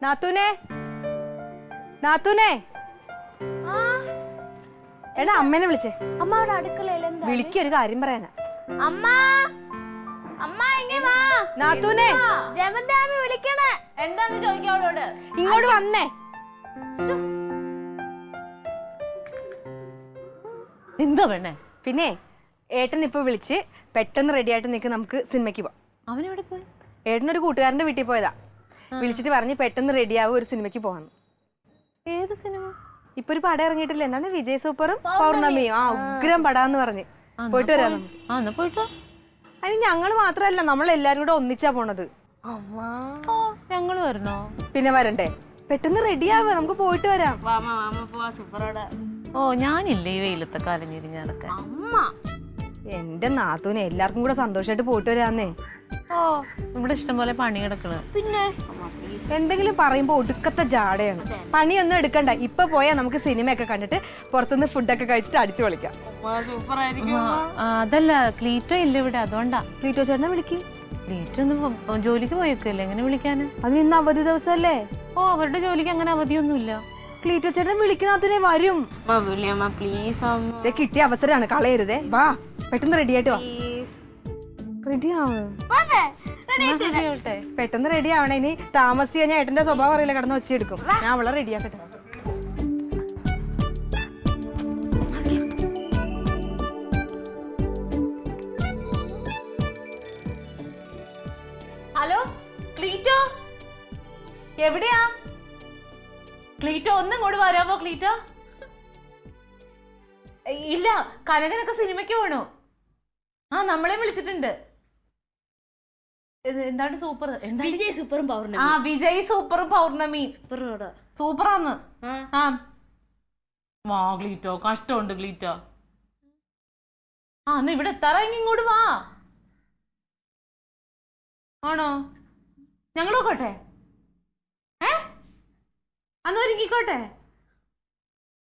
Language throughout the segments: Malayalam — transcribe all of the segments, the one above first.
നാത്തൂനെ നാത്തൂനെ എടാ അമ്മേനെ വിളിച്ചേ. അമ്മ അവിടെ അടുക്കളയിൽ എന്താ? വിളിക്കൊരു കാര്യം പറയാനാ. അമ്മ അമ്മ ഇങ്ങേ വാ. നാത്തൂനെ ജമന്താമി വിളിക്കണേ. എന്താന്ന് ചോദിക്കാം അവളോട്. ഇങ്ങോട്ട് വന്നേ. എന്താ പെണ്ണേ? പിന്നെ ഏട്ടൻ ഇപ്പൊ വിളിച്ച് പെട്ടെന്ന് റെഡി ആയിട്ട് നിൽക്ക്, നമുക്ക് സിനിമയ്ക്ക് പോവാം. അവനെവിടെ പോയി? ഏട്ടനൊരു കൂട്ടുകാരന്റെ വീട്ടിൽ പോയതാ. വിളിച്ചിട്ട് പറഞ്ഞ് പെട്ടെന്ന് റെഡിയാവും, ഒരു സിനിമയ്ക്ക് പോവാന്ന്. ഏത് സിനിമ? ഇപ്പൊ ഒരു പടം ഇറങ്ങിയിട്ടില്ല, എന്താണ് വിജയ് സൂപ്പറും പൗർണമിയും. ആ ഉഗ്രം പടാന്ന് പറഞ്ഞ് പോയിട്ട് വരാം നമുക്ക്. പോയിട്ടോ. അതിന് ഞങ്ങള് മാത്രല്ല, നമ്മൾ എല്ലാരും കൂടെ ഒന്നിച്ചാ പോണത്. ഞങ്ങള് വരണോ? പിന്നെ വരണ്ടേ? പെട്ടെന്ന് റെഡിയാവുക, നമുക്ക് പോയിട്ട് വരാം. ഓ ഞാനില്ലേ ഈ വെയിലത്തെ കലഞ്ഞിരിഞ്ഞ് നടക്കാൻ. എന്റെ നാത്തൂനെ എല്ലാവർക്കും കൂടെ സന്തോഷമായിട്ട് പോയിട്ട് വരാന്നേ. ഓ നമ്മുടെ ഇഷ്ടം പോലെ പണി കിടക്കണ്. പിന്നെ എന്തെങ്കിലും പറയുമ്പോ ഒടുക്കത്തെ ജാടയാണ്. പണിയൊന്നും എടുക്കണ്ട, ഇപ്പൊ പോയാ നമുക്ക് സിനിമയൊക്കെ കണ്ടിട്ട് പുറത്തുനിന്ന് ഫുഡൊക്കെ കഴിച്ചിട്ട് അടിച്ചു പൊളിക്കാം. അതല്ല, ക്ലീറ്റോ ഇല്ല ഇവിടെ, അതുകൊണ്ടാ. ക്ലീറ്റോ ചേട്ടനെ വിളിക്ക്. ക്ലീറ്റോ ഒന്ന് ജോലിക്ക് പോയേക്കല്ലേ, എങ്ങനെ വിളിക്കാന്? അതിന് ഇന്ന് അവധി ദിവസല്ലേ? ഓ അവരുടെ ജോലിക്ക് അങ്ങനെ അവധിയൊന്നുമില്ല. ക്ലീറ്റോ ചേട്ടൻ വിളിക്കുന്നതിനെ വരും. കിട്ടിയ അവസരമാണ്, കളയരുതേ. വാ പെട്ടെന്ന് റെഡി ആയിട്ട് വാ. റെഡി ആവും, പെട്ടെന്ന് റെഡി ആവണേ. ഇനി താമസിച്ച് കഴിഞ്ഞാൽ ഏട്ടന്റെ സ്വഭാവം അറിയില്ല, കിടന്ന് ഒച്ചയെടുക്കും. ഞാൻ അവളെ റെഡിയാക്കട്ടെ. ഹലോ ക്ലീറ്റോ, എവിടെയാ? ക്ലീറ്റോ ഒന്നും കൂടി വരാമോ? ക്ലീറ്റോ ഇല്ല, കനകനൊക്കെ സിനിമയ്ക്ക് പോണു. ആ നമ്മളെ വിളിച്ചിട്ടുണ്ട്. എന്താണ് സൂപ്പർ? വിജയ് സൂപ്പറും പൗർണമി. ആ വിജയ് സൂപ്പറും പൗർണമി സൂപ്പറാന്ന്. ആ വാ ക്ലീറ്റോ, കഷ്ടമുണ്ട് ക്ലീറ്റോ. ആ എന്നാ ഇവിടെ എത്താറായി, ഇങ്ങോട്ട് വാ. ആണോ? ഞങ്ങൾ നോക്കട്ടെ. അന്ന് ഒരുങ്ങിക്കോട്ടെ.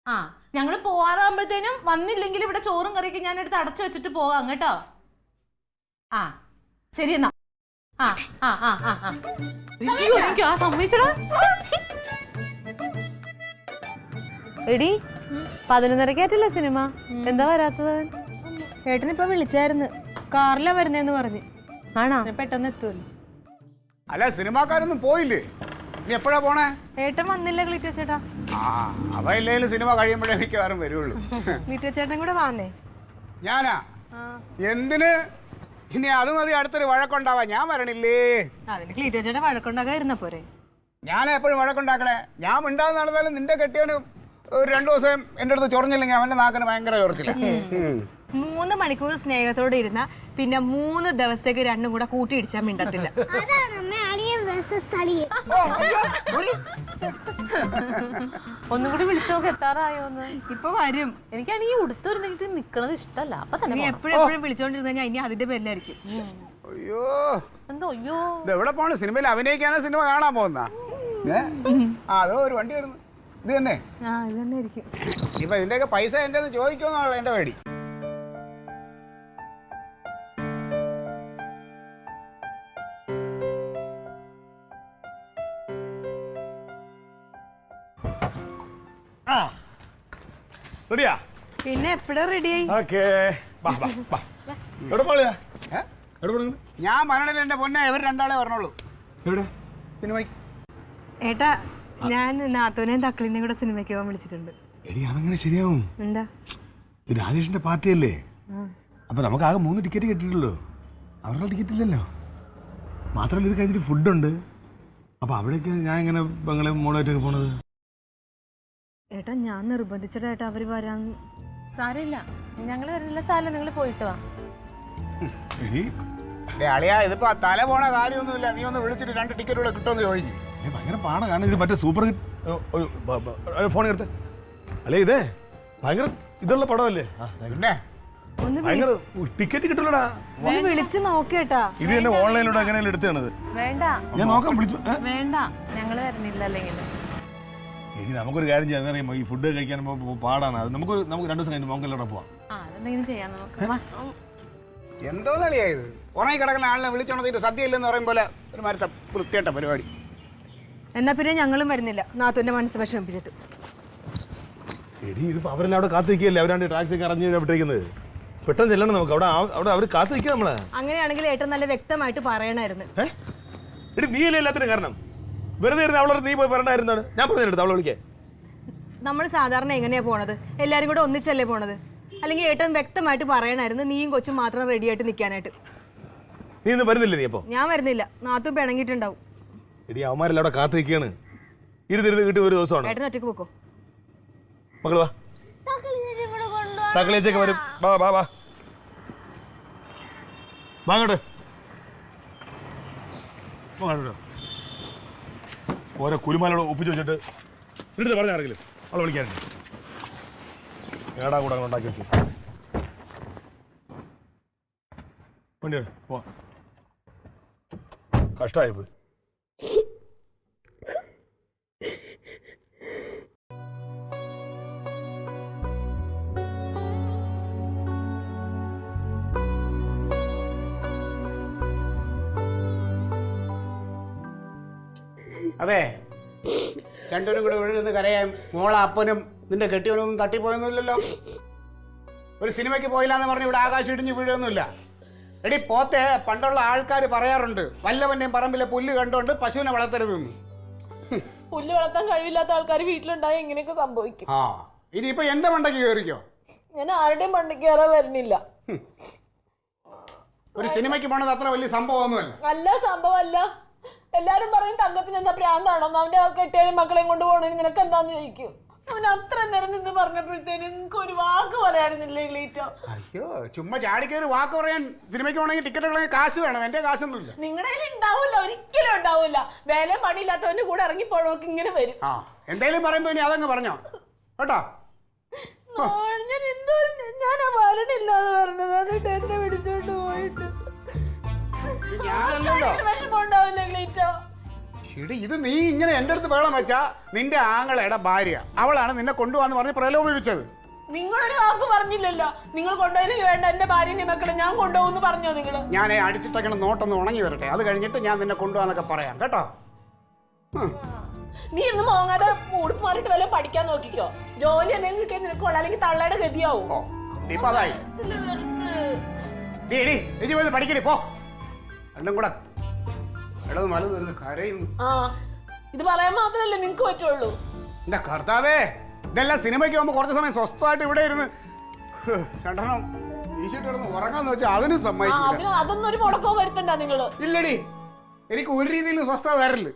ആ ഞങ്ങൾ പോവാറാകുമ്പോഴത്തേനും വന്നില്ലെങ്കിൽ ഇവിടെ ചോറും കറിയൊക്കെ ഞാൻ എടുത്ത് അടച്ചു വെച്ചിട്ട് പോകാം കേട്ടോ. ആ ശരി എന്നാ. ആ ആ ആ ആ ആ സമ്മതിച്ചടാ. എടി 11:30 സിനിമ, എന്താ വരാത്തത്? ഏട്ടനിപ്പൊ വിളിച്ചായിരുന്നു, കാറിലാ വരുന്നേന്ന് പറഞ്ഞു. ആണോ? പെട്ടെന്ന് എത്തുമല്ലോ. അല്ല സിനിമാക്കാരൊന്നും പോയില്ലേ? നീ എപ്പോഴാ പോണേ? ഏട്ടൻ വന്നില്ല ക്ലീറ്റോ ചേട്ടാ. അവ ഇല്ലെങ്കിലും സിനിമ കഴിയുമ്പോഴേ മിക്കവാറും വരുള്ളൂ. ക്ലീറ്റോ ചേട്ടൻ കൂടെ വന്നേ. ഞാനാ? എന്തിന്? ഇനി അത് മതി, അടുത്തൊരു വഴക്കുണ്ടാവാ. ഞാൻ വരണില്ലേ? അതിന് ക്ലീറ്റോ ചേട്ടൻ വഴക്കുണ്ടാക്കാൻ ഇരുന്ന പോരെ. ഞാൻ എപ്പോഴും വഴക്കുണ്ടാക്കണേ? ഞാൻ മിണ്ടാതെ നടന്നാലും നിന്റെ കെട്ടിയവന് ഒരു 2 ദിവസം എന്റെ അടുത്ത് ചൊറഞ്ഞില്ലെങ്കിൽ അവന്റെ നാക്കിന് ഭയങ്കര ചൊറച്ചില്ല. 3 മണിക്കൂർ സ്നേഹത്തോടെ ഇരുന്ന പിന്നെ 3 ദിവസത്തേക്ക് രണ്ടും കൂടെ കൂട്ടിയിടിച്ചാൽ മിണ്ടത്തില്ല. ഒന്നും കൂടി വിളിച്ചോക്ക്, എത്താറായോന്ന്. ഇപ്പൊ വരും. എനിക്കാണെങ്കിൽ ഉടുത്തൊരുന്നിട്ട് നിക്കണത് ഇഷ്ടല്ല. അപ്പൊ തന്നെ എപ്പോഴും വിളിച്ചോണ്ടിരുന്ന കഴിഞ്ഞാൽ ഇനി അതിന്റെ പേരിലായിരിക്കും. അയ്യോ എന്തോ അയ്യോ, എവിടെ പോണ? സിനിമയിൽ അഭിനയിക്കാനോ സിനിമ കാണാൻ പോകുന്ന? അതോ ഒരു വണ്ടി വരുന്നു. ഇത് തന്നെ ആയിരിക്കും. ഇപ്പൊ ഇതിന്റെയൊക്കെ പൈസ എന്റെ ചോദിക്കുമെന്നുള്ള എന്റെ പേടി. റെഡിയാ? പിന്നെ എപ്പോഴാ റെഡിയായി? ഞാൻ പറഞ്ഞില്ല എന്റെ പൊന്നെ, ഇവർ രണ്ടാളെ പറഞ്ഞോളൂ. എവിടെ? സിനിമയ്ക്ക്. ഏട്ടാ ഞാൻ നാത്തൂനെയും തക്കളിനെയും കൂടെ സിനിമയ്ക്ക് പോകാൻ വിളിച്ചിട്ടുണ്ട്. എടി അതങ്ങനെ ശരിയാവും. എന്താ? ഇത് രാജേഷിന്റെ പാർട്ടിയല്ലേ, അപ്പൊ നമുക്ക് ആകെ 3 ടിക്കറ്റ് കിട്ടിയിട്ടുള്ളൂ. അവരുടെ ടിക്കറ്റ് ഇല്ലല്ലോ. മാത്രമല്ല ഇത് കഴിഞ്ഞിട്ട് ഫുഡുണ്ട്. അപ്പൊ അവിടേക്ക് ഞാൻ എങ്ങനെ പെങ്ങളെ മോളായിട്ടൊക്കെ പോണത്? ഏട്ടാ ഞാൻ നിർബന്ധിച്ചിട്ട് ഏട്ടാ അവര് വരാൻ. സാരമില്ല, ഞങ്ങള് വരില്ല. സാരല്ല, നിങ്ങൾ പോയിട്ട് വാ. എടി അളിയാ, ഇതിപ്പോ തല പോണ കാര്യമൊന്നുമില്ല. നീ ഒന്ന് വിളിച്ചിട്ട് 2 ടിക്കറ്റ് കൂടെ കിട്ടുമെന്ന് ചോദിക്കും. ഭയങ്കര പാടാണ്, കാരണം ഇത് മറ്റേ സൂപ്പർ ഫോൺ എടുത്ത്. അല്ലേ ഇതേ ഭയങ്കര ഇതുള്ള പടമല്ലേ? പിന്നെ ഭയങ്കര ടിക്കറ്റ് കിട്ടൂലടാ. വിളിച്ചു നോക്കേട്ടാ. ഇത് തന്നെ ഓൺലൈനിലൂടെ എങ്ങനെയാലും എടുത്താണ്. വേണ്ട, ഞാൻ നോക്കാം, വിളിച്ചു. വേണ്ട, ഞങ്ങള് വരുന്നില്ല. അല്ലെങ്കിൽ ഇനി നമുക്കൊരു കാര്യം ചെയ്യാൻ അറിയാമോ, ഈ ഫുഡ് കഴിക്കാൻ പാടാണ്. അത് നമുക്ക് 2 ദിവസം കഴിഞ്ഞ് മോങ്കലോടെ പോവാം. എന്തെങ്കിലും ചെയ്യാൻ നമുക്ക്. എന്തോ കളിയാ ഇത്? ഉറങ്ങി കിടക്കുന്ന ആളിനെ വിളിച്ചോണ്ടിട്ട് സദ്യ ഇല്ലെന്ന് പറയും പോലെ ഒരു മരത്തെ വൃത്തിയായിട്ട പരിപാടി. എന്നാ പിന്നെ ഞങ്ങളും വരുന്നില്ല നാത്തൂന്റെ മനസ്സ് വിഷമിപ്പിച്ചിട്ട്. എടി ഇതിപ്പോ അവരെല്ലാം അവിടെ കാത്തു നിൽക്കുകയല്ലേ, അവരാണ്ട് ടാക്സി ഒക്കെ അറിഞ്ഞു വിട്ടേക്കുന്നത്. പെട്ടെന്ന് ചെല്ലണം നമുക്ക്. അവിടെ അവർ കാത്തു നിൽക്കുക നമ്മളെ. അങ്ങനെയാണെങ്കിൽ ഏറ്റവും നല്ല വ്യക്തമായിട്ട് പറയണായിരുന്നു. എടി നീയല്ലേ എല്ലാത്തിനും കാരണം. വെറുതെ ഇരുന്ന് അവളോട് നീ പോയി പറയണായിരുന്നാണ്. ഞാൻ പറഞ്ഞെടുത്ത് അവളെ വിളിക്കേ. നമ്മൾ സാധാരണ എങ്ങനെയാ പോണത്? എല്ലാരും കൂടെ ഒന്നിച്ചല്ലേ പോണത്? അല്ലെങ്കിൽ ഏറ്റവും വ്യക്തമായിട്ട് പറയണായിരുന്നു നീയും കൊച്ചും മാത്രം റെഡി ആയിട്ട് നിൽക്കാനായിട്ട്. നീ ഇന്ന് വരുന്നില്ലേ? നീ അപ്പോ? ഞാൻ വരുന്നില്ല, നാത്തു പിണങ്ങിയിട്ടുണ്ടാവും. എടി അവന്മാരെല്ലാം അവിടെ കാത്തു നിൽക്കുകയാണ്. ഇരുന്ന് കിട്ടി ഒരു ദിവസമാണ്. ഏട്ടൻ ഒറ്റയ്ക്ക് പോക്കോ. മക്കൾ വാ, തക്കളിയേച്ചൊക്കെ വരും. വാ വാ വാ വാങ്ങോട്ട് ഓരോ കുരുമാലോട് ഒപ്പിച്ച് വെച്ചിട്ട് എടുത്ത് പറഞ്ഞാണെങ്കിലും അവളെ വിളിക്കാനുണ്ട്. ഏടാ കൂടെ ഉണ്ടാക്കി വെച്ചു. വണ്ടി പോ. കഷ്ടമായി പോയി. അതെ, രണ്ടുപേരും കൂടെ ഇവിടെ നിന്ന് കരയാൻ മോളെ അപ്പനും നിന്റെ കെട്ടിയവനൊന്നും തട്ടിപ്പോയൊന്നുമില്ലല്ലോ. ഒരു സിനിമയ്ക്ക് പോയില്ലാന്ന് പറഞ്ഞ് ഇവിടെ ആകാശം ഇടിഞ്ഞ് വീഴൊന്നുമില്ല. എടി പോത്തെ, പണ്ടുള്ള ആൾക്കാർ പറയാറുണ്ട് വല്ലവൻ്റെയും പറമ്പിലെ പുല്ല് കണ്ടുകൊണ്ട് പശുവിനെ വളർത്തരുതെന്ന്. പുല്ല് വളർത്താൻ കഴിവില്ലാത്ത ആൾക്കാർ വീട്ടിലുണ്ടായി ഇങ്ങനെയൊക്കെ സംഭവിക്കും. ആ, ഇനിയിപ്പോ എന്റെ മണ്ടയ്ക്ക് കയറിക്കോ. ഞാൻ ആരുടെയും മണ്ടയ്ക്ക് കയറാൻ വരുന്നില്ല. ഒരു സിനിമയ്ക്ക് പോണത് അത്ര വലിയ സംഭവമൊന്നുമല്ല. നല്ല സംഭവമല്ല. എല്ലാരും പറയും തങ്കത്തിന് എന്താ ഭ്രാന്താണോ, അവന്റെ കെട്ടിയാലും മക്കളെയും കൊണ്ട് പോകണേന് നിനക്ക് എന്താന്ന് ചോദിക്കും. അവൻ അത്ര നേരം നിന്ന് പറഞ്ഞപ്പോഴത്തേനും നിങ്ങൾക്ക് ഒരു വാക്ക് പറയാറുന്നില്ലേ ക്ലീറ്റോ? അയ്യോ, ചുമ്മാ ചാടിക്കൊരു വാക്ക് പറയാൻ സിനിമയ്ക്ക് പോകണമെങ്കിൽ ടിക്കറ്റ് ഉണ്ടെങ്കിൽ കാശ് വേണം. എന്റെ കാശൊന്നുമില്ല. നിങ്ങളുടെ കയ്യിൽ ഉണ്ടാവില്ല, ഒരിക്കലും ഉണ്ടാവില്ല. വേല പണിയില്ലാത്തവന്റെ കൂടെ ഇറങ്ങി പോണവർക്ക് ഇങ്ങനെ വരും. ആ, എന്തായാലും പറയുമ്പോ ഇനി അതങ്ങ് പറഞ്ഞോ കേട്ടോ. ഞാൻ എന്തോ ഞാൻ വരണില്ലാന്ന് പറഞ്ഞത്, എന്നിട്ട് എന്നെ പിടിച്ചോണ്ട് പോയിട്ട് വിഷമം ഉണ്ടാവില്ല ക്ലീറ്റോ? ശരി, ഇത് നീ ഇങ്ങനെ എൻ്റെ അടുത്ത് ബഹളം വെച്ചാ നിന്റെ ആങ്ങളയുടെ ഭാര്യ അവളാണ് നിന്നെ കൊണ്ടുപോകാന്ന് പറഞ്ഞ് പ്രലോഭിപ്പിച്ചത്. നിങ്ങളൊരു വാക്ക് പറഞ്ഞില്ലല്ലോ. നിങ്ങൾ കൊണ്ടുപോയില്ലെങ്കിൽ വേണ്ട, എന്റെ ഭാര്യന്റെ മക്കളെ ഞാൻ കൊണ്ടുപോകുന്നു പറഞ്ഞോ നിങ്ങള്? ഞാൻ അടിച്ചിട്ടങ്ങനെ നോട്ടൊന്ന് ഉണങ്ങി വരട്ടെ, അത് കഴിഞ്ഞിട്ട് ഞാൻ നിന്നെ കൊണ്ടുപോകാന്നൊക്കെ പറയാം കേട്ടോ. നീ ഇന്ന് മോങ്ങാതെ ഉടുപ്പ് മാറിയിട്ട് വല്ല പഠിക്കാൻ നോക്കിക്കോ. ജോലി എന്തെങ്കിലും കിട്ടിയാൽ നിനക്ക് കൊള്ളാം, അല്ലെങ്കിൽ തള്ളയുടെ ഗതിയാവും. ഓ, ഇപ്പൊ അതായി. പഠിക്കണി പോ. രണ്ടും കൂടെ ഇടത് മലത് വരുന്നു കരയുന്നു. ആ, ഇത് പറയാൻ മാത്രല്ലേ നിനക്ക് പറ്റുള്ളൂ. എന്താ കർത്താവേ, ഇതെല്ലാം സിനിമയ്ക്ക് പോകുമ്പോ കുറച്ച് സമയം സ്വസ്ഥമായിട്ട് ഇവിടെ ഇരുന്ന് രണ്ടെണ്ണം വീശിട്ട് കിടന്ന് ഉറങ്ങാന്ന് വെച്ചാൽ അതിനും സമ്മതിക്കില്ല. അതൊന്നും ഒരു മുടക്കവും വരുത്തണ്ട നിങ്ങള്. ഇല്ലടി, എനിക്ക് ഒരു രീതിയിലും സ്വസ്ഥത തരില്ല.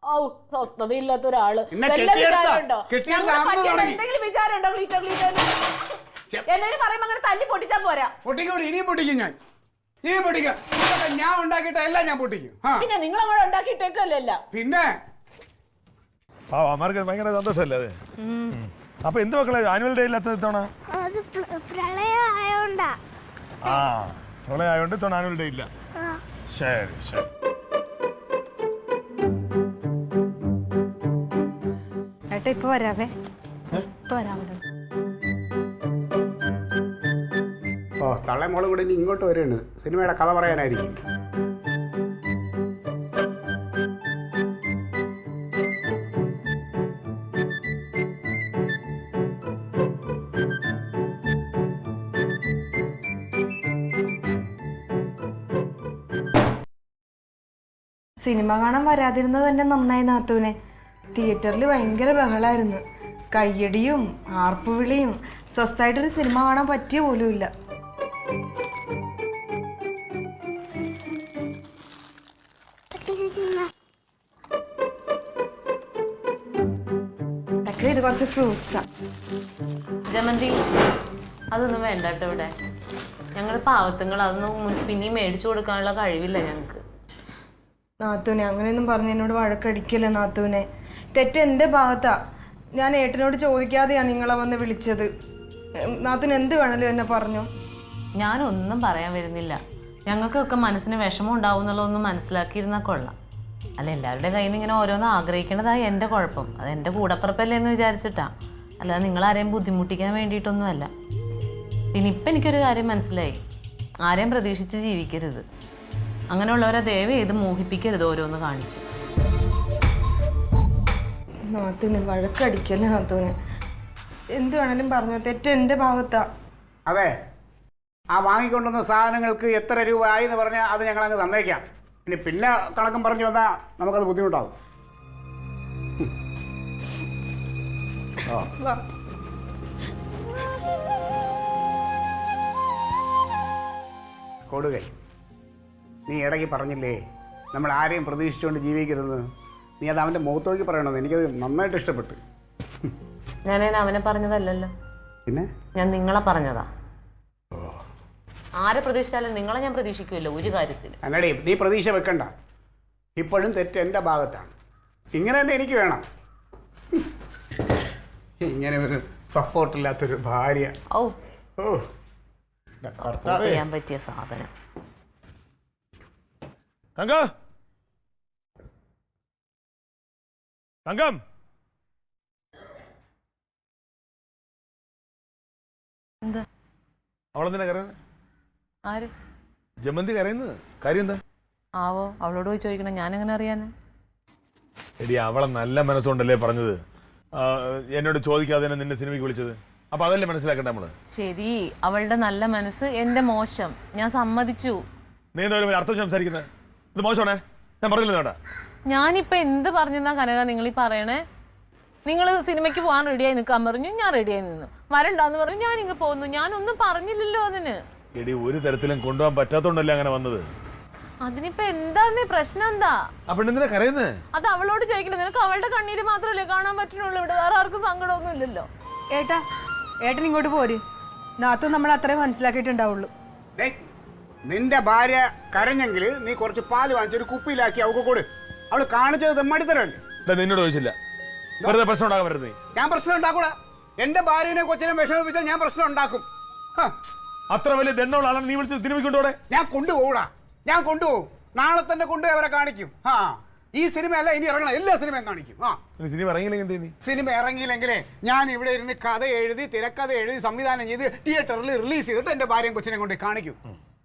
ഓ, സ്വസ്ഥത ഇല്ലാത്ത ഒരാള് എന്തെങ്കിലും വിചാരമുണ്ടോ ക്ലീറ്റോ? എന്തെങ്കിലും പറയുമ്പോ അങ്ങനെ തല്ലി പൊട്ടിച്ചാ പോരാ. പൊട്ടിക്കൂടി, ഇനിയും പൊട്ടിക്കും ഞാൻ. ഇനിയും പൊട്ടിക്കാം. ഞാൻ ഉണ്ടാക്കിയിട്ട എല്ലാം ഞാൻ പൊട്ടിക്കും. പിന്നെ നിങ്ങൾ അങ്ങോട്ട് ഉണ്ടാക്കിയിട്ടേക്കല്ല. പിന്നെ അവന്മാർക്ക് ഭയങ്കര സന്തോഷമല്ലേ അത്. അപ്പൊ എന്ത് മക്കളെ ആനുവൽ ഡേ ഇല്ലാത്ത ഇത്തവണ? പ്രളയമായോണ്ടാ. ആ, പ്രളയമായോണ്ട് ഇത്തവണ ആനുവൽ ഡേ ഇല്ല. ശരി ശരി. ഏട്ടാ ഇപ്പൊ വരാവേ, ഇപ്പൊ വരാമല്ലോ. ഓ, തള്ളേ മോളും കൂടെ ഇനി ഇങ്ങോട്ട് വരെയാണ് സിനിമയുടെ കഥ പറയാനായിരിക്കും. സിനിമ കാണാൻ വരാതിരുന്നത് തന്നെ നന്നായി നാത്തൂനെ. തിയേറ്ററിൽ ഭയങ്കര ബഹളായിരുന്നു, കയ്യടിയും ആർപ്പുവിളിയും. സ്വസ്ഥമായിട്ടൊരു സിനിമ കാണാൻ പറ്റിയ പോലും ഇല്ല. ഇത് കുറച്ച് ഫ്രൂട്ട്സാ. ജമന്തി അതൊന്നും വേണ്ട കേട്ടോ. ഇവിടെ ഞങ്ങൾ പാവത്തുങ്ങൾ, അതൊന്നും പിന്നെയും മേടിച്ചു കൊടുക്കാനുള്ള കഴിവില്ല ഞങ്ങൾക്ക്. നാത്തൂനെ അങ്ങനെയൊന്നും പറഞ്ഞ് എന്നോട് വഴക്കടിക്കല്ലേ നാത്തൂനെ. തെറ്റ് എൻ്റെ ഭാഗത്താ. ഞാൻ ഏട്ടനോട് ചോദിക്കാതെയാ നിങ്ങളെ വന്ന് വിളിച്ചത്. നാത്തൂന് എന്ത് വേണമല്ലോ എന്നെ പറഞ്ഞു. ഞാനൊന്നും പറയാൻ വരുന്നില്ല. ഞങ്ങൾക്കൊക്കെ മനസ്സിന് വിഷമം ഉണ്ടാവും എന്നുള്ളതൊന്നും മനസ്സിലാക്കിയിരുന്നാൽ കൊള്ളാം. അല്ല, എല്ലാവരുടെ കയ്യിൽ നിന്ന് ഇങ്ങനെ ഓരോന്ന് ആഗ്രഹിക്കണതായി എൻ്റെ കുഴപ്പം. അത് എൻ്റെ കൂടപ്പിറപ്പല്ലേ എന്ന് വിചാരിച്ചിട്ടാ, അല്ലാതെ നിങ്ങളാരെയും ബുദ്ധിമുട്ടിക്കാൻ വേണ്ടിയിട്ടൊന്നുമല്ല. പിന്നെ ഇപ്പം എനിക്കൊരു കാര്യം മനസ്സിലായി, ആരെയും പ്രതീക്ഷിച്ച് ജീവിക്കരുത്. അങ്ങനെയുള്ളവരെ ദയവ് ചെയ്ത് മോഹിപ്പിക്കരുത് ഓരോന്ന് കാണിച്ച്. നാത്തൂന് വഴക്കടിക്കല്ലേ നാത്തൂന്. എന്ത് വേണേലും പറഞ്ഞു, തെറ്റ് എൻ്റെ ഭാഗത്താ. അതെ, ആ വാങ്ങിക്കൊണ്ടുവന്ന സാധനങ്ങൾക്ക് എത്ര രൂപ ആയി എന്ന് പറഞ്ഞാൽ അത് ഞങ്ങളങ്ങ് തന്നേക്കാം. ഇനി പിന്നെ കണക്കും പറഞ്ഞു വന്നാൽ നമുക്കത് ബുദ്ധിമുട്ടാവും. വാ. കൊടുകൈ, നീ ഇടയ്ക്ക് പറഞ്ഞില്ലേ നമ്മൾ ആരെയും പ്രതീക്ഷിച്ചുകൊണ്ട് ജീവിക്കരുതെന്ന്. നീ അത് അവൻ്റെ മുഖത്തോക്കി പറയണമെന്ന് എനിക്കത് നന്നായിട്ട് ഇഷ്ടപ്പെട്ടു. ഞാനതിന് അവനെ പറഞ്ഞതല്ലല്ലോ, പിന്നെ ഞാൻ നിങ്ങളെ പറഞ്ഞതാ. ആരെ പ്രതീക്ഷിച്ചാലും നിങ്ങളെ ഞാൻ പ്രതീക്ഷിക്കുമല്ലോ ഒരു കാര്യത്തിൽ. അല്ലടേ, നീ പ്രതീക്ഷ വെക്കണ്ട. ഇപ്പോഴും തെറ്റ് എൻ്റെ ഭാഗത്താണ്. ഇങ്ങനെ തന്നെ എനിക്ക് വേണം. ഇങ്ങനെ ഒരു സപ്പോർട്ടില്ലാത്തൊരു ഭാര്യ. ഓ ഓ ചെയ്യാൻ പറ്റിയ സാധനം. തങ്കം, തങ്കം, എന്താ അവളെന്തിനാ കരയുന്നത്? ആര്? ജമന്തി കരയുന്നത് കാര്യം എന്താ? ആവോ, അവളോട് പോയി ചോദിക്കണം, ഞാനെങ്ങനെ അറിയാന്? എടി, അവളെ നല്ല മനസ്സുകൊണ്ടല്ലേ പറഞ്ഞത്. എന്നോട് ചോദിക്കാതെ തന്നെ നിന്നെ സിനിമയ്ക്ക് വിളിച്ചത്. അപ്പൊ അതല്ലേ മനസ്സിലാക്കണ്ട നമ്മള്. ശരി, അവളുടെ നല്ല മനസ്സ് എന്റെ മോശം, ഞാൻ സമ്മതിച്ചു. നീ എന്താ ഒരു അർത്ഥം സംസാരിക്കുന്നത്? ഇത് മോശമാണേ, ഞാൻ പറഞ്ഞില്ല വേണ്ട. ഞാനിപ്പോ എന്ത് പറഞ്ഞാ കനക നിങ്ങൾ ഈ പറയണേ? നിങ്ങൾ സിനിമയ്ക്ക് പോകാൻ റെഡിയായി നിൽക്കാൻ പറഞ്ഞു, ഞാൻ റെഡിയായി നിന്നു. വരണ്ടാന്ന് പറഞ്ഞു, ഞാൻ ഇങ്ങ് പോകുന്നു. ഞാനൊന്നും പറഞ്ഞില്ലല്ലോ അതിന്. എടി, ഒരു തരത്തിലും കൊണ്ടുപോകാൻ പറ്റാത്തോണ്ടല്ലേ അങ്ങനെ വന്നത്. അതിനിപ്പോ എന്താ പ്രശ്നം? എന്താ അപ്പൊ എന്തിനാ കരയുന്നത്? അത് അവളോട് ചോദിക്കണം. നിനക്ക് അവളുടെ കണ്ണീര് മാത്രമല്ലേ കാണാൻ പറ്റുന്നുള്ളൂ, ഇവിടെ വേറെ ആർക്കും സങ്കടമൊന്നും ഇല്ലല്ലോ. ഏട്ടാ, ഏട്ടൻ ഇങ്ങോട്ട് പോര്. നാത്തൂൻ നമ്മൾ അത്രേ മനസ്സിലാക്കിയിട്ടുണ്ടാവുള്ളൂ. നിന്റെ ഭാര്യ കരഞ്ഞെങ്കിൽ നീ കുറച്ച് പാല് വാങ്ങിച്ചൊരു കുപ്പിയിലാക്കി അവൾക്ക് കൊടു. അവള് കാണിച്ചത് മടിത്തരല്ലേ? നിന്നോട് ചോദിച്ചില്ല, വെറുതെ പ്രശ്നം ഉണ്ടാകാൻ വരുന്നത്. ഞാൻ പ്രശ്നം ഉണ്ടാക്കൂടാ. എന്റെ ഭാര്യനെ കൊച്ചിനെ വിഷമിപ്പിച്ചാൽ ഞാൻ പ്രശ്നം ഉണ്ടാക്കും. അത്ര വലിയ ദണ്ണമുള്ള ആളാണ് നീ വിളിച്ചത് സിനിമയ്ക്ക് കൊണ്ടുപോടെ? ഞാൻ കൊണ്ടുപോകൂടാ, ഞാൻ കൊണ്ടുപോകും. നാളെ തന്നെ കൊണ്ടുപോയി അവരെ കാണിക്കും. ഈ സിനിമയല്ല ഇനി ഇറങ്ങണം, എല്ലാ സിനിമയും കാണിക്കും. സിനിമ ഇറങ്ങിയില്ലെങ്കിൽ സിനിമ ഇറങ്ങിയില്ലെങ്കിലേ ഞാൻ ഇവിടെ ഇരുന്ന് കഥ എഴുതി, തിരക്കഥ എഴുതി, സംവിധാനം ചെയ്ത് തിയേറ്ററിൽ റിലീസ് ചെയ്തിട്ട് എന്റെ ഭാര്യയും കൊച്ചിനെ കൊണ്ട് കാണിക്കും.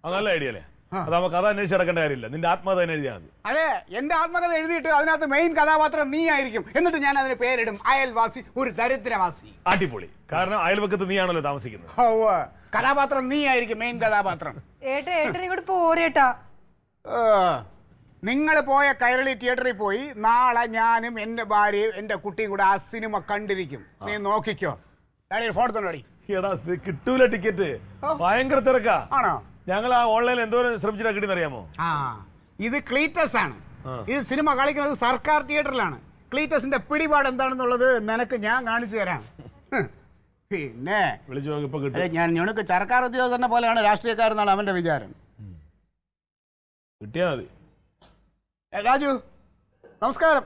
അത് നല്ല ഐഡിയ അല്ലേ? അതാവുമ്പോ കഥ അന്വേഷിച്ച് നടക്കേണ്ട കാര്യമില്ല, നിന്റെ ആത്മകഥ തന്നെ എഴുതിയാൽ മതി. അതെ, എന്റെ ആത്മകഥ എഴുതിയിട്ട് അതിനകത്ത് മെയിൻ കഥാപാത്രം നീ ആയിരിക്കും. എന്നിട്ട് ഞാൻ അതിന് പേരിടും അയൽവാസി, ഒരു ദരിദ്രവാസി. അടിപൊളി. കാരണം അയൽവക്കത്ത് നീ ആണല്ലോ താമസിക്കുന്നത്. കഥാപാത്രം നീ ആയിരിക്കും, മെയിൻ കഥാപാത്രം. ഏട്ടൻ ഇങ്ങോട്ട് പോരേട്ടാ. നിങ്ങൾ പോയ കൈരളി തിയേറ്ററിൽ പോയി നാളെ ഞാനും എന്റെ ഭാര്യയും എന്റെ കുട്ടിയും കൂടെ ആ സിനിമ കണ്ടിരിക്കും. നീ നോക്കിക്കോ. ഫോൺ തന്നെ എടാ, കിട്ടൂല ടിക്കറ്റ്, ഭയങ്കര തിരക്കാ. ആണോ? ഞങ്ങൾ ആ ഓൺലൈനിൽ എന്തോരം ശ്രമിച്ചിട്ടാ കിട്ടിയെന്നറിയാമോ? ഇത് ക്ലീറ്റസ് ആണ്. ഇത് സിനിമ കളിക്കുന്നത് സർക്കാർ തിയേറ്ററിലാണ്. ക്ലീറ്റസിന്റെ പിടിപാട് എന്താണെന്നുള്ളത് നിനക്ക് ഞാൻ കാണിച്ചു തരാം. പിന്നെ ഞാൻ ഞുണക്ക് സർക്കാർ ഉദ്യോഗസ്ഥനെ പോലെയാണ് രാഷ്ട്രീയക്കാരെന്നാണ് അവന്റെ വിചാരം. കിട്ടിയാ മതി. രാജു, നമസ്കാരം.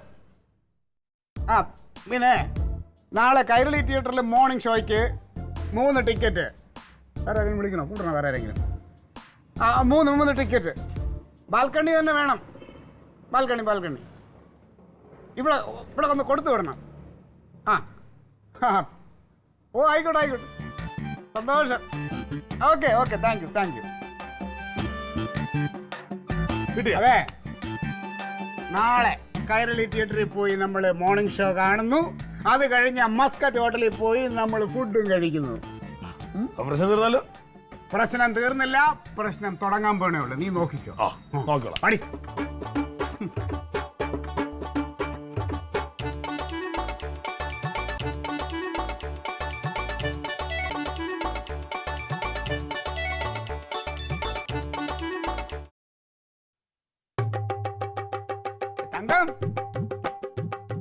പിന്നെ നാളെ കൈരളി തിയേറ്ററിൽ മോർണിംഗ് ഷോയ്ക്ക് 3 ടിക്കറ്റ്. വേറെ ആരെങ്കിലും വിളിക്കണോ? കൂട്ടണോ വേറെ ആരെങ്കിലും? 3 ടിക്കറ്റ്. ബാൽക്കണി തന്നെ വേണം. ബാൽക്കണി ഇവിടെ ഒന്ന് കൊടുത്തു വിടണം. ഓ, ആയിക്കോട്ടെ. സന്തോഷം. Okay, thank you. അതെ, നാളെ കൈരളി തിയേറ്ററിൽ പോയി നമ്മൾ മോർണിംഗ് ഷോ കാണുന്നു. അത് കഴിഞ്ഞ് മസ്കറ്റ് ഹോട്ടലിൽ പോയി നമ്മൾ ഫുഡും കഴിക്കുന്നു. പ്രശ്നം തീർന്നല്ലോ? പ്രശ്നം തീർന്നില്ല, പ്രശ്നം തുടങ്ങാൻ പോണേ ഉള്ളൂ. നീ നോക്കിക്കോ. പടി.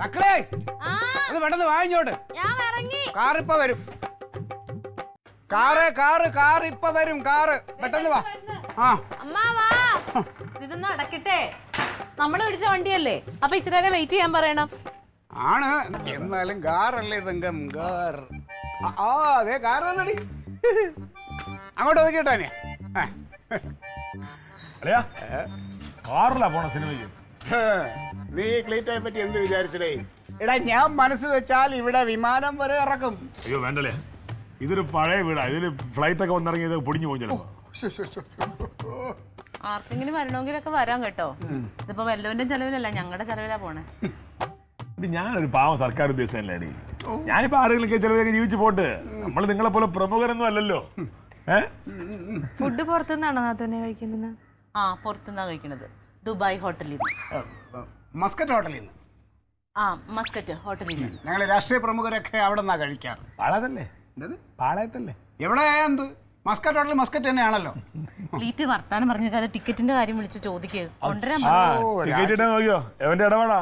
മക്കളെ, അത് പെട്ടെന്ന് വാങ്ങിച്ചോട്ട്. കാറിപ്പ വരും. കാറ് പെട്ടെന്ന് വാ. ഇതൊന്നും അടക്കട്ടെ, നമ്മള് പിടിച്ച വണ്ടിയല്ലേ, അപ്പൊ ഇച്ചിരി നേരം വെയിറ്റ് ചെയ്യാൻ പറയണം. ആണ്, എന്നാലും കാറല്ലേ തങ്കം, കാർ. അതെ, കാർ വന്നടി. അങ്ങോട്ട് ഒതുക്കിട്ടാനെ. കാറിലാ പോണ സിനിമയ്ക്ക്? നീ ക്ലീറ്റയെ പറ്റി എന്ത് വിചാരിച്ചടേ? എടാ, ഞാൻ മനസ്സ് വെച്ചാൽ ഇവിടെ വിമാനം വരെ ഇറക്കും. അയ്യോ വേണ്ടല്ലേ, ഇതൊരു പഴയ വീടാ. ഇതില് ഫ്ലൈറ്റ് ഒക്കെ വന്നിറങ്ങിയത് പൊടിഞ്ഞു പോയി ചിലപ്പോ. ആർക്കെങ്കിലും വരണമെങ്കിലൊക്കെ വരാം കേട്ടോ. ഇതിപ്പോ വല്ലവന്റെ ചെലവിലല്ല, ഞങ്ങളുടെ ചെലവിലാ പോണേ. ഇത് ഞാനൊരു പാവം സർക്കാർ ഉദ്യോഗസ്ഥനല്ലേടി. ഞാനിപ്പോ ആരെങ്കിലും ചിലവരൊക്കെ ജീവിച്ചു പോട്ട്. നമ്മൾ നിങ്ങളെ പോലെ പ്രമുഖരൊന്നും അല്ലല്ലോ. ഫുഡ് പുറത്തുനിന്നാണോ നാത്തൂനെ കഴിക്കുന്നത്? ആ പുറത്തുനിന്നാ കഴിക്കണത്. ദുബായ് ഹോട്ടലിൽ നിന്ന്. മസ്കറ്റ് ഹോട്ടലിൽ നിന്ന്. ആ മസ്കറ്റ് ഹോട്ടലിൽ നിന്ന്. ഞങ്ങൾ രാഷ്ട്രീയ പ്രമുഖരൊക്കെ അവിടെ നിന്നാണ് കഴിക്കാറ്. പാളയത്തല്ലേ? പാളയത്തല്ലേ? എവിടെ എന്ത് മസ്കറ്റ് ഹോട്ടൽ മസ്കറ്റ് തന്നെയാണല്ലോ. ക്ലീറ്റ് വർത്താനം പറഞ്ഞ ടിക്കറ്റിന്റെ കാര്യം വിളിച്ച് ചോദിക്കുക. കൊണ്ടുവരാൻ ടിക്കറ്റ് ഇടാൻ നോക്കിയോ? എവന്റെ ഇടപാടാ.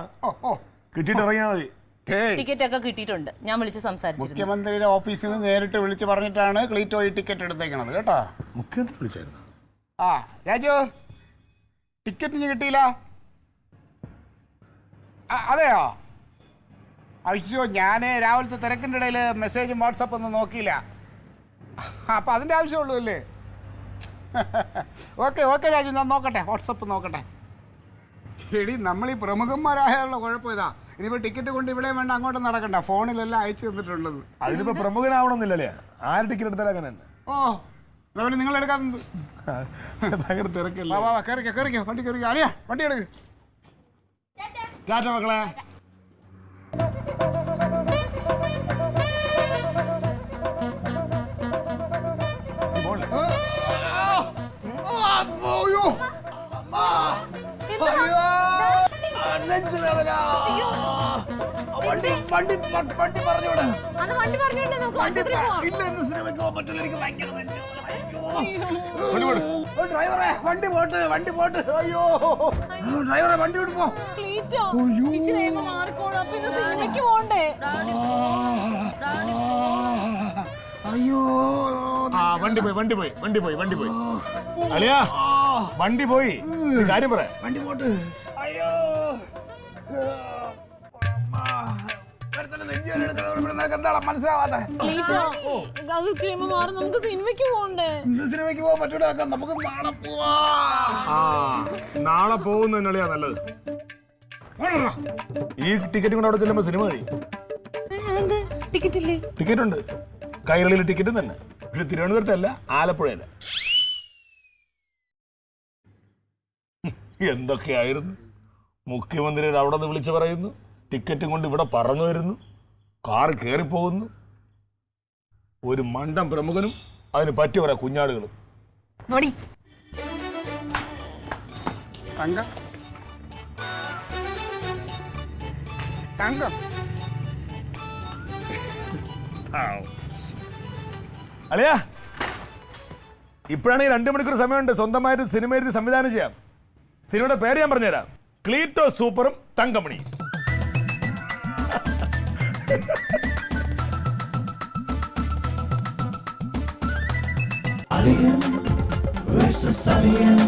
കിട്ടിയിട്ട് ഇറങ്ങിയാ മതി. ടിക്കറ്റ് ഒക്കെ കിട്ടിയിട്ടുണ്ട്. ഞാൻ വിളിച്ച് സംസാരിച്ചിരുന്നു. മുഖ്യമന്ത്രിയുടെ ഓഫീസിൽ നിന്ന് നേരിട്ട് വിളിച്ച് പറഞ്ഞിട്ടാണ് ക്ലീറ്റോ ഈ ടിക്കറ്റ് എടുത്തേക്കണത് കേട്ടോ. മുഖ്യമന്ത്രി വിളിച്ചായിരുന്നു. ആ രാജു, ടിക്കറ്റ് ഇനി കിട്ടിയില്ല? അതെയോ? അയ്യോ, ഞാൻ രാവിലത്തെ തിരക്കിൻ്റെ ഇടയിൽ മെസ്സേജും വാട്സപ്പ് ഒന്നും നോക്കിയില്ല. അപ്പം അതിൻ്റെ ആവശ്യമുള്ളൂ അല്ലേ? ഓക്കെ ഓക്കെ രാജു, ഞാൻ നോക്കട്ടെ, വാട്സപ്പ് നോക്കട്ടെ. എടി, നമ്മൾ ഈ പ്രമുഖന്മാരായുള്ള കുഴപ്പം ഇതാ. ഇനിയിപ്പോൾ ടിക്കറ്റ് കൊണ്ട് ഇവിടെ വേണ്ട അങ്ങോട്ട് നടക്കണ്ട, ഫോണിലെല്ലാം അയച്ചു തന്നിട്ടുള്ളത്. അതിനിപ്പോ പ്രമുഖനാവണമെന്നില്ലല്ലേ? ആര് ടിക്കറ്റ് എടുത്താലും അങ്ങനെ തന്നെ. ഓ, അതേപോലെ നിങ്ങൾ എടുക്കാത്തത്. ഭയങ്കര തിരക്കല്ലേ? വാ കയറിക്കോ കയറിക്കോ, വണ്ടി കയറിക്കോ. അളിയാ വണ്ടി എടുക്ക്. ടാറ്റ മക്കളെ. വണ്ടി പറഞ്ഞോട്. വണ്ടി പറഞ്ഞോണ്ട് നമുക്ക് ആശുപത്രിയിൽ പോവാം. ഇല്ല, ഇന്ന് സിനിമയ്ക്ക് പോകാൻ പറ്റില്ല, എനിക്ക് ഭയങ്കര ഡ്രൈവറെ വണ്ടി പോട്ട്, വണ്ടി പോട്ട്. അയ്യോ ഡ്രൈവറെ വണ്ടി വിട്ട് പോ. ക്ലീറ്റോ, ഇച്ചിരി കഴിയുമ്പോ മാറിക്കോളാം. പിന്നെ സിനിമയ്ക്ക് പോണ്ടേ? അയ്യോ വണ്ടി പോയി. അളിയാ, വണ്ടി പോയി. കാര്യം പറ. വണ്ടി പോട്ട്. അയ്യോ എന്താണ് മനസ്സിലാവാതെ? ക്ലീറ്റോ, അത് ഇച്ചിരി കഴിയുമ്പോ മാറി, നമുക്ക് സിനിമയ്ക്ക് പോണ്ടേ? ഇന്ന് സിനിമയ്ക്ക് പോകാൻ പറ്റൂടാ, നമുക്ക് നാളെ പോവാ. നാളെ പോകുന്ന അളിയാ നല്ലത്. ഈ ടിക്കറ്റ് കൊണ്ട് അവിടെ ചെല്ലുമ്പോ സിനിമ കഴിയും. ടിക്കറ്റ് ഇല്ലേ? ടിക്കറ്റ് ഉണ്ട്, കൈരളിയിൽ ടിക്കറ്റ് തന്നെ. പക്ഷെ തിരുവനന്തപുരത്തല്ല, ആലപ്പുഴയല്ല. എന്തൊക്കെയായിരുന്നു. മുഖ്യമന്ത്രി അവിടെ നിന്ന് വിളിച്ചു പറയുന്നു, ടിക്കറ്റും കൊണ്ട് ഇവിടെ പറന്നു വരുന്നു, കാറ് കയറിപ്പോകുന്നു. ഒരു മണ്ടം പ്രമുഖനും അതിന് പറ്റിയ കുറെ കുഞ്ഞാടുകളും. അളിയാ, ഇപ്പോഴാണെങ്കിൽ 2 മണിക്കൂർ സമയമുണ്ട്. സ്വന്തമായിട്ട് സിനിമ എഴുതി സംവിധാനം ചെയ്യാം. സിനിമയുടെ പേര് ഞാൻ പറഞ്ഞുതരാം. ക്ലീറ്റോ സൂപ്പറും തങ്കമണി. Alien versus Alien.